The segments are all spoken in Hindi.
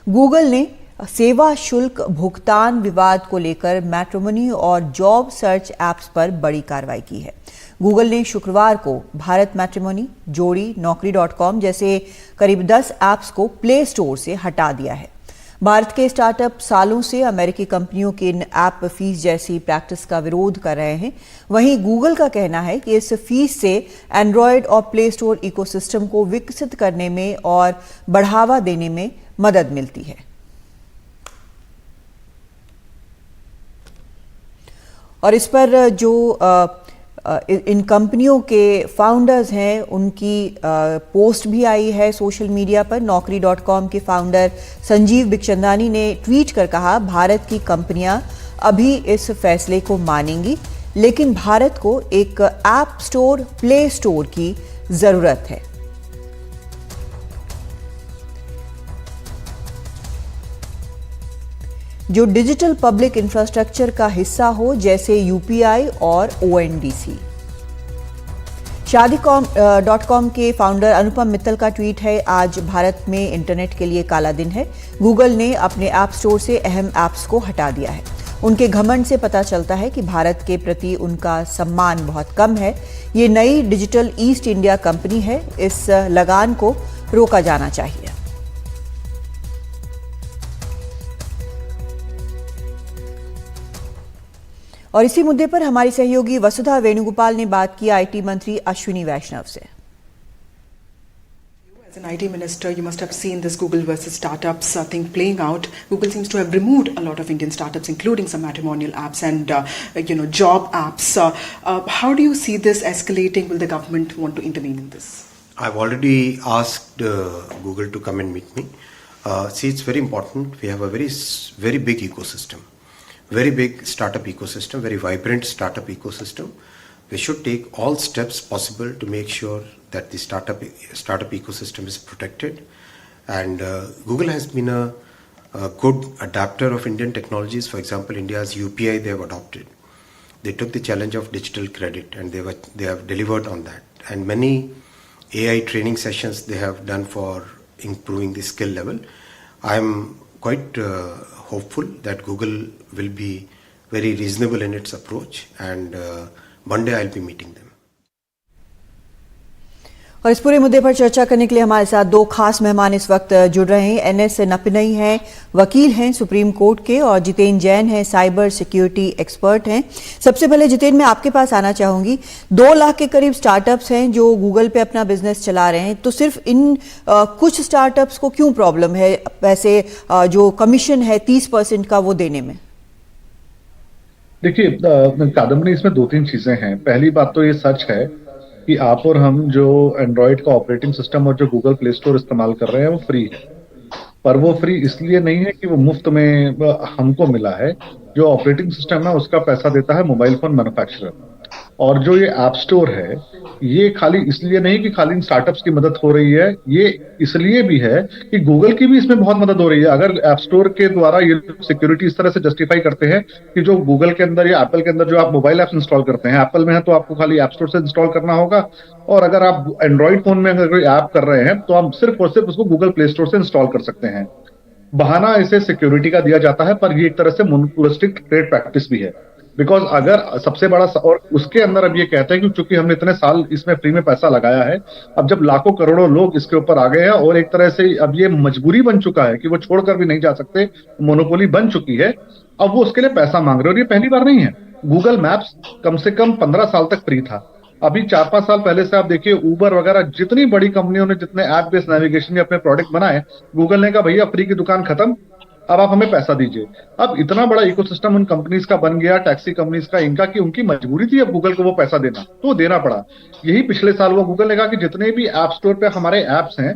गूगल ने सेवा शुल्क भुगतान विवाद को लेकर मैट्रिमोनी और जॉब सर्च ऐप्स पर बड़ी कार्रवाई की है। गूगल ने शुक्रवार को भारत मैट्रिमोनी, जोड़ी, नौकरी.com जैसे करीब 10 ऐप्स को प्ले स्टोर से हटा दिया है। भारत के स्टार्टअप सालों से अमेरिकी कंपनियों की इन ऐप फीस जैसी प्रैक्टिस का विरोध कर रहे हैं। वहीं गूगल का कहना है कि इस फीस से एंड्रॉयड और प्ले स्टोर इकोसिस्टम को विकसित करने में और बढ़ावा देने में मदद मिलती है। और इस पर जो इन कंपनियों के फाउंडर्स हैं उनकी पोस्ट भी आई है सोशल मीडिया पर। नौकरी.com के फाउंडर संजीव बिखचंदानी ने ट्वीट कर कहा, भारत की कंपनियां अभी इस फैसले को मानेंगी, लेकिन भारत को एक ऐप स्टोर, प्ले स्टोर की जरूरत है। जो डिजिटल पब्लिक इंफ्रास्ट्रक्चर का हिस्सा हो, जैसे यूपीआई और ओएनडीसी। शादी.com के फाउंडर अनुपम मित्तल का ट्वीट है, आज भारत में इंटरनेट के लिए काला दिन है। गूगल ने अपने ऐप स्टोर से अहम ऐप्स को हटा दिया है। उनके घमंड से पता चलता है कि भारत के प्रति उनका सम्मान बहुत कम है। ये नई डिजिटल ईस्ट इंडिया कंपनी है, इस लगान को रोका जाना चाहिए। और इसी मुद्दे पर हमारी सहयोगी वसुधा वेणुगोपाल ने बात की आईटी मंत्री अश्विनी वैष्णव से। As an IT minister, you must have seen this Google versus startups thing playing out. Google seems to have removed a lot of Indian startups, including some matrimonial apps and job apps. How do you see this escalating? Will the government want to intervene in this? I've already asked Google to come and meet me. See, it's very important. We have a very big ecosystem. Very big startup ecosystem, very vibrant startup ecosystem. We should take all steps possible to make sure that the startup ecosystem is protected. And Google has been a good adapter of Indian technologies. For example, India's UPI they have adopted. They took the challenge of digital credit and they have delivered on that. And many AI training sessions they have done for improving the skill level. I am quite hopeful that Google will be very reasonable in its approach, and Monday I'll be meeting them. और इस पूरे मुद्दे पर चर्चा करने के लिए हमारे साथ दो खास मेहमान इस वक्त जुड़ रहे हैं। एनएस नपनई हैं, वकील हैं सुप्रीम कोर्ट के, और जितेन जैन हैं, साइबर सिक्योरिटी एक्सपर्ट हैं। सबसे पहले जितेन, मैं आपके पास आना चाहूंगी। 2 लाख के करीब स्टार्टअप्स हैं जो गूगल पे अपना बिजनेस चला रहे हैं, तो सिर्फ इन कुछ स्टार्टअप्स को क्यों प्रॉब्लम है वैसे जो कमीशन है 30% का वो देने में? देखिए कादम्बरी, इसमें 2-3 चीजें हैं। पहली बात तो ये सच है कि आप और हम जो एंड्रॉयड का ऑपरेटिंग सिस्टम और जो गूगल प्ले स्टोर इस्तेमाल कर रहे हैं वो फ्री है, पर वो फ्री इसलिए नहीं है कि वो मुफ्त में हमको मिला है। जो ऑपरेटिंग सिस्टम है उसका पैसा देता है मोबाइल फोन मैन्युफैक्चरर। और जो ये ऐप स्टोर है, ये खाली इसलिए नहीं कि खाली इन स्टार्टअप्स की मदद हो रही है, ये इसलिए भी है कि गूगल की भी इसमें बहुत मदद हो रही है। अगर ऐप स्टोर के द्वारा ये सिक्योरिटी इस तरह से जस्टिफाई करते हैं कि जो गूगल के अंदर या एप्पल के अंदर जो आप मोबाइल ऐप्स इंस्टॉल करते हैं, एप्पल में है तो आपको खाली ऐप स्टोर से इंस्टॉल करना होगा, और अगर आप एंड्रॉइड फोन में अगर कोई ऐप कर रहे हैं तो आप सिर्फ और सिर्फ उसको गूगल प्ले स्टोर से इंस्टॉल कर सकते हैं। बहाना इसे सिक्योरिटी का दिया जाता है, पर ये एक तरह से मोनोपोलिस्टिक ट्रेड प्रैक्टिस भी है। बिकॉज अगर सबसे बड़ा और उसके अंदर अब ये कहते हैं कि चूंकि हमने इतने साल इसमें फ्री में पैसा लगाया है, अब जब लाखों करोड़ों लोग इसके ऊपर आ गए हैं और एक तरह से अब ये मजबूरी बन चुका है कि वो छोड़कर भी नहीं जा सकते, मोनोपोली बन चुकी है, अब वो उसके लिए पैसा मांग रहे हैं। और ये पहली बार नहीं है। गूगल मैप्स कम से कम 15 साल तक फ्री था। अभी 4-5 साल पहले से आप देखिए, उबर वगैरह जितनी बड़ी कंपनियों ने जितने ऐप बेस्ड नेविगेशन के अपने प्रोडक्ट बनाए, गूगल ने कहा भैया फ्री की दुकान खत्म, अब आप हमें पैसा दीजिए। अब इतना बड़ा इकोसिस्टम उन कंपनीज का बन गया, टैक्सी कंपनीज का, इनका, कि उनकी मजबूरी थी अब गूगल को वो पैसा देना, तो देना पड़ा। यही पिछले साल हुआ। गूगल ने कहा कि जितने भी ऐप स्टोर पे हमारे ऐप्स हैं,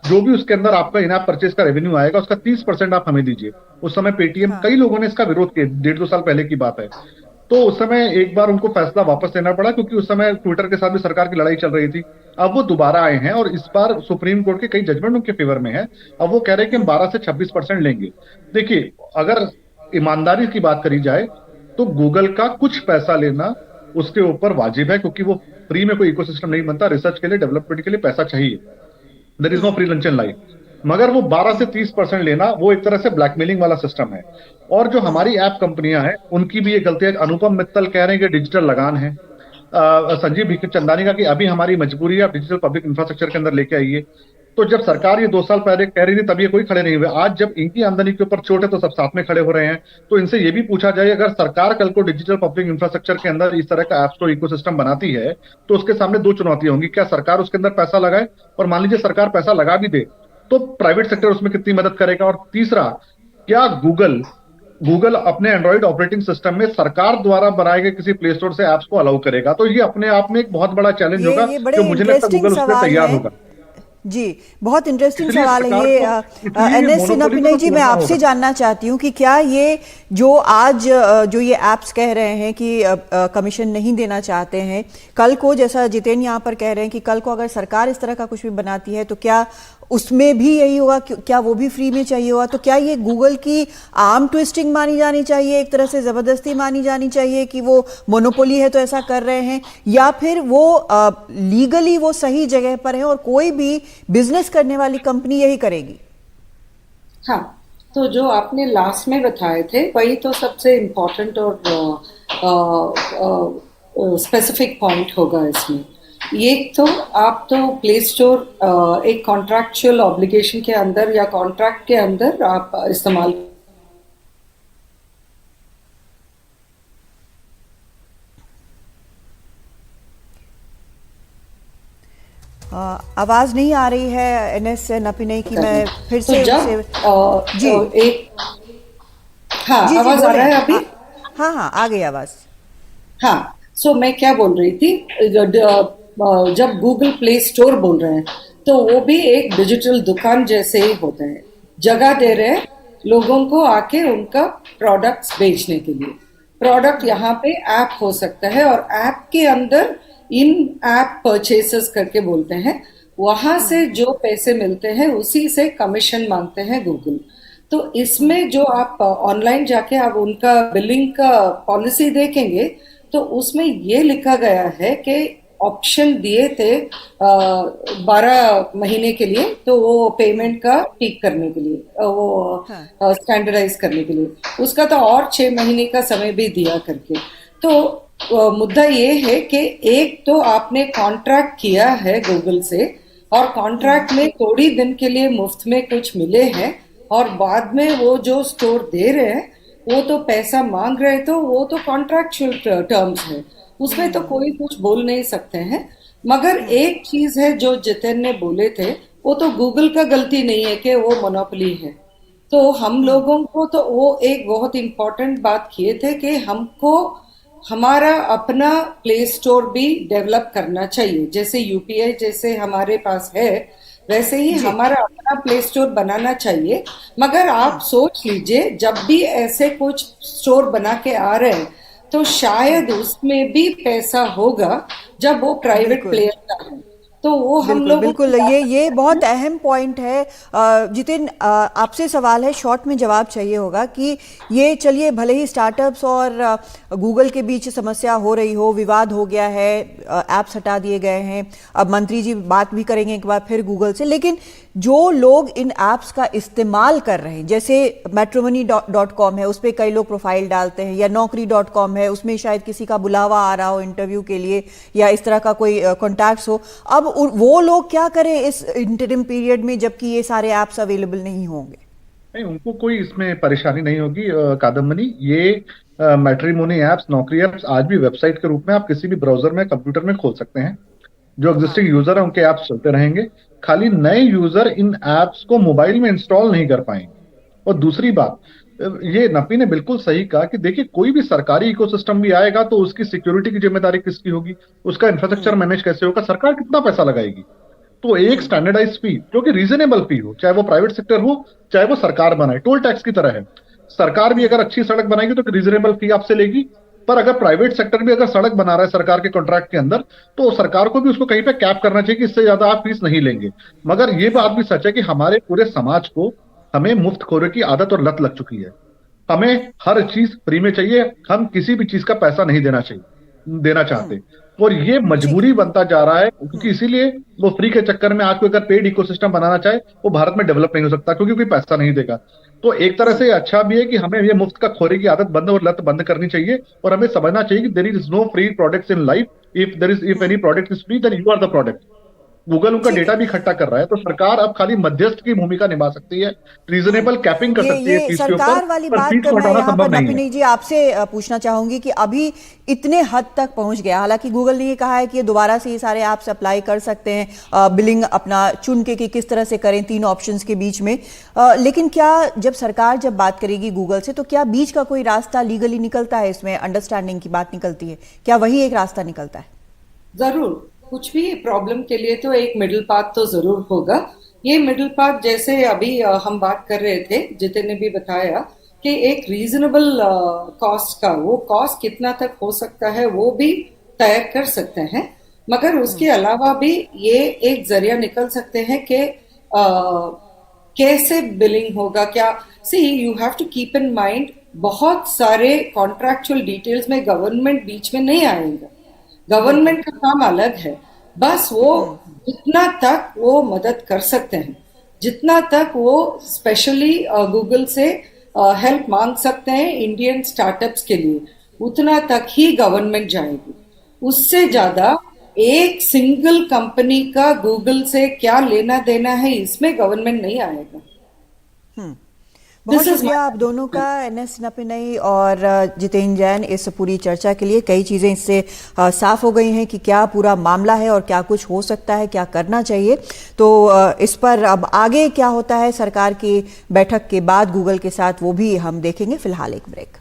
जो भी उसके अंदर आपका इन ऐप परचेज का रेवेन्यू आएगा उसका 30% आप हमें दीजिए। उस समय पेटीएम, कई लोगों ने इसका विरोध किया, 1.5-2 साल पहले की बात है। तो उस समय एक बार उनको फैसला वापस लेना पड़ा, क्योंकि उस समय ट्विटर के साथ भी सरकार की लड़ाई चल रही थी। अब वो दोबारा आए हैं और इस बार सुप्रीम कोर्ट के कई जजमेंट उनके फेवर में है। अब वो कह रहे हैं कि हम 12 से 26% लेंगे। देखिए, अगर ईमानदारी की बात करी जाए तो गूगल का कुछ पैसा लेना उसके ऊपर वाजिब है, क्योंकि वो फ्री में कोई इकोसिस्टम नहीं बनता। रिसर्च के लिए, डेवलपमेंट के लिए पैसा चाहिए। There is no free lunch in life. मगर वो 12 से 30% लेना वो एक तरह से ब्लैकमेलिंग वाला सिस्टम है। और जो हमारी ऐप कंपनियां हैं उनकी भी ये गलती है। अनुपम मित्तल कह रहे हैं कि डिजिटल लगान है, संजीव बिखचंदानी का कि अभी हमारी मजबूरी है, आप डिजिटल पब्लिक इंफ्रास्ट्रक्चर के अंदर लेके आइए। तो जब सरकार ये 2 साल पहले कह रही थी तब ये कोई खड़े नहीं हुए। आज जब इनकी आमदनी के ऊपर चोट है तो सब साथ में खड़े हो रहे हैं। तो इनसे ये भी पूछा जाए, अगर सरकार कल को डिजिटल पब्लिक इंफ्रास्ट्रक्चर के अंदर इस तरह का ऐप स्टोर इकोसिस्टम बनाती है तो उसके सामने 2 चुनौतियां होंगी। क्या सरकार उसके अंदर पैसा लगाए, और मान लीजिए सरकार पैसा लगा भी दे तो प्राइवेट सेक्टर उसमें कितनी मदद करेगा। और तीसरा, क्या गूगल गूगल अपने एंड्रॉइड ऑपरेटिंग सिस्टम में सरकार द्वारा बनाए गए किसी प्ले स्टोर से ऐप्स को अलाउ करेगा। तो ये अपने आप में एक बहुत बड़ा चैलेंज होगा ये बड़े जो मुझे लगता है इंटरेस्टिंग गूगल उस पर सवाल तैयार है होगा। जी, बहुत इंटरेस्टिंग इसलिए सवाल है सरकार ये। को इसलिए एनएस मोनोपोली सिन्हा को जी, मैं तोड़ना आपसे होगा। जानना चाहती हूँ कि क्या ये जो आज जो ये ऐप्स कह रहे हैं कि कमीशन नहीं देना चाहते हैं, कल को जैसा जितेन यहाँ पर कह रहे हैं कि कल को अगर सरकार इस तरह का कुछ भी बनाती है तो क्या उसमें भी यही होगा, क्या वो भी फ्री में चाहिए होगा? तो क्या ये गूगल की आर्म ट्विस्टिंग मानी जानी चाहिए, एक तरह से जबरदस्ती मानी जानी चाहिए कि वो मोनोपोली है तो ऐसा कर रहे हैं, या फिर वो लीगली वो सही जगह पर है और कोई भी बिजनेस करने वाली कंपनी यही करेगी? हाँ, तो जो आपने लास्ट में बताए थे वही तो सबसे इम्पोर्टेंट और स्पेसिफिक पॉइंट होगा इसमें। ये तो आप तो प्ले स्टोर एक कॉन्ट्रैक्चुअल ऑब्लिगेशन के अंदर या कॉन्ट्रैक्ट के अंदर आप इस्तेमाल आवाज नहीं आ रही है एनएस नपीने की, मैं फिर तो से जब जी एक हाँ जी आवाज आ बोलें। रहा है अभी? हाँ हाँ, आ गई आवाज। हाँ, सो मैं क्या बोल रही थी, जब गूगल प्ले स्टोर बोल रहे हैं तो वो भी एक डिजिटल दुकान जैसे ही होता है, जगह दे रहे हैं लोगों को आके उनका प्रोडक्ट्स बेचने के लिए। प्रोडक्ट यहाँ पे ऐप हो सकता है और ऐप के अंदर इन ऐप परचेसेस करके बोलते हैं, वहां से जो पैसे मिलते हैं उसी से कमीशन मांगते हैं गूगल। तो इसमें जो आप ऑनलाइन जाके आप उनका बिलिंग का पॉलिसी देखेंगे तो उसमें ये लिखा गया है कि ऑप्शन दिए थे 12 महीने के लिए, तो वो पेमेंट का पीक करने के लिए, वो स्टैंडर्डाइज करने के लिए उसका तो और 6 महीने का समय भी दिया करके। तो मुद्दा ये है कि एक तो आपने कॉन्ट्रैक्ट किया है गूगल से और कॉन्ट्रैक्ट में थोड़ी दिन के लिए मुफ्त में कुछ मिले हैं और बाद में वो जो स्टोर दे रहे हैं वो तो पैसा मांग रहे, तो वो तो कॉन्ट्रैक्चुअल टर्म्स है, उसमें तो कोई कुछ बोल नहीं सकते हैं। मगर एक चीज है जो जितेन ने बोले थे, वो तो गूगल का गलती नहीं है कि वो मोनोपोली है। तो हम लोगों को तो वो एक बहुत इंपॉर्टेंट बात किए थे कि हमको हमारा अपना प्ले स्टोर भी डेवलप करना चाहिए, जैसे यूपीआई जैसे हमारे पास है वैसे ही हमारा अपना प्ले स्टोर बनाना चाहिए। मगर आप सोच लीजिए, जब भी ऐसे कुछ स्टोर बना के आ रहे हैं तो शायद उसमें भी पैसा होगा जब वो प्राइवेट प्लेयर का है, तो वो हम लोग बिल्कुल ये बहुत अहम पॉइंट है। जितिन, आपसे सवाल है, शॉर्ट में जवाब चाहिए होगा कि ये चलिए भले ही स्टार्टअप्स और गूगल के बीच समस्या हो रही हो, विवाद हो गया है, ऐप्स हटा दिए गए हैं, अब मंत्री जी बात भी करेंगे एक बार फिर गूगल से, लेकिन जो लोग इन ऐप्स का इस्तेमाल कर रहे हैं, जैसे matrimony.com है, उस पर कई लोग प्रोफाइल डालते हैं, या naukri.com है, उसमें शायद किसी का बुलावा आ रहा हो इंटरव्यू के लिए या इस तरह का कोई कॉन्टैक्ट्स हो, अब वो लोग क्या करें इस इंटरिम पीरियड में जबकि ये सारे ऐप्स अवेलेबल नहीं होंगे? नहीं, उनको कोई इसमें परेशानी नहीं होगी कादम्बनी। ये मैट्रिमोनी एप्स, नौकरी एप्स आज भी वेबसाइट के रूप में आप किसी भी ब्राउजर में, कंप्यूटर में खोल सकते हैं। जो एग्जिस्टिंग यूजर है उनके ऐप्स चलते रहेंगे, खाली नए यूजर इन ऐप्स को मोबाइल में इंस्टॉल नहीं कर पाएंगे। और दूसरी बात, ये नपी ने बिल्कुल सही कहा कि देखिए कोई भी सरकारी इकोसिस्टम भी आएगा तो उसकी सिक्योरिटी की जिम्मेदारी किसकी होगी, उसका इंफ्रास्ट्रक्चर मैनेज कैसे होगा, सरकार कितना पैसा लगाएगी। तो एक स्टैंडर्डाइज फी जो कि रीजनेबल फी हो, चाहे वो प्राइवेट सेक्टर हो चाहे वो सरकार बनाए, टोल टैक्स की तरह है। सरकार भी अगर अच्छी सड़क बनाएगी तो रीजनेबल फी आपसे लेगी, पर अगर प्राइवेट सेक्टर भी अगर सड़क बना रहा है सरकार के कॉन्ट्रैक्ट के अंदर तो सरकार को भी उसको कहीं पे कैप करना चाहिए कि इससे ज्यादा आप फीस नहीं लेंगे। मगर ये बात भी सच है कि हमारे पूरे समाज को हमें मुफ्तखोरी की आदत और लत लग चुकी है। हमें हर चीज फ्री में चाहिए, हम किसी भी चीज का पैसा नहीं देना चाहिए। देना चाहते। और ये मजबूरी बनता जा रहा है, क्योंकि इसीलिए वो फ्री के चक्कर में आज कोई अगर पेड इकोसिस्टम बनाना चाहे वो भारत में डेवलप नहीं हो सकता, क्योंकि कोई पैसा नहीं देगा। तो एक तरह से अच्छा भी है कि हमें ये मुफ्त का खोरी की आदत बंद और लत बंद करनी चाहिए, और हमें समझना चाहिए कि there is no free products in life. If any product is free then you are the product. Google उनका डेटा भी इकट्ठा कर रहा है, तो सरकार अब खाली मध्यस्थ की भूमिका निभा सकती है, रीजनेबल कैपिंग कर सकती है ये फीस के सरकार ऊपर, वाली पर बात फीस को मैं हटाना यहाँ पर संभव नहीं है। नपिनी जी आपसे पूछना चाहूंगी कि अभी इतने हद तक पहुंच गया, हालांकि गूगल ने ये कहा है कि ये दोबारा से ये सारे ऐप्स अप्लाई कर सकते हैं, बिलिंग अपना चुन के कि किस तरह से करें 3 ऑप्शंस के बीच में, लेकिन क्या जब सरकार जब बात करेगी गूगल से, तो क्या बीच का कोई रास्ता लीगली निकलता है, इसमें अंडरस्टैंडिंग की बात निकलती है, क्या वही एक रास्ता निकलता है? जरूर, कुछ भी प्रॉब्लम के लिए तो एक मिडिल पाथ तो जरूर होगा। ये मिडिल पाथ जैसे अभी हम बात कर रहे थे, जितिन ने भी बताया कि एक रीजनेबल कॉस्ट का, वो कॉस्ट कितना तक हो सकता है वो भी तय कर सकते हैं, मगर उसके अलावा भी ये एक जरिया निकल सकते हैं कि कैसे बिलिंग होगा, क्या see you have to keep in mind बहुत सारे कॉन्ट्रैक्चुअल डिटेल्स में गवर्नमेंट बीच में नहीं आएगा। गवर्नमेंट का काम अलग है, बस वो जितना तक वो मदद कर सकते हैं, जितना तक वो स्पेशली गूगल से हेल्प मांग सकते हैं इंडियन स्टार्टअप्स के लिए, उतना तक ही गवर्नमेंट जाएगी। उससे ज्यादा एक सिंगल कंपनी का गूगल से क्या लेना देना है, इसमें गवर्नमेंट नहीं आएगा। बहुत शुक्रिया आप दोनों का, एनएस नपिनई और जितेन जैन, इस पूरी चर्चा के लिए। कई चीज़ें इससे साफ हो गई हैं कि क्या पूरा मामला है और क्या कुछ हो सकता है, क्या करना चाहिए। तो इस पर अब आगे क्या होता है सरकार की बैठक के बाद गूगल के साथ, वो भी हम देखेंगे। फिलहाल एक ब्रेक।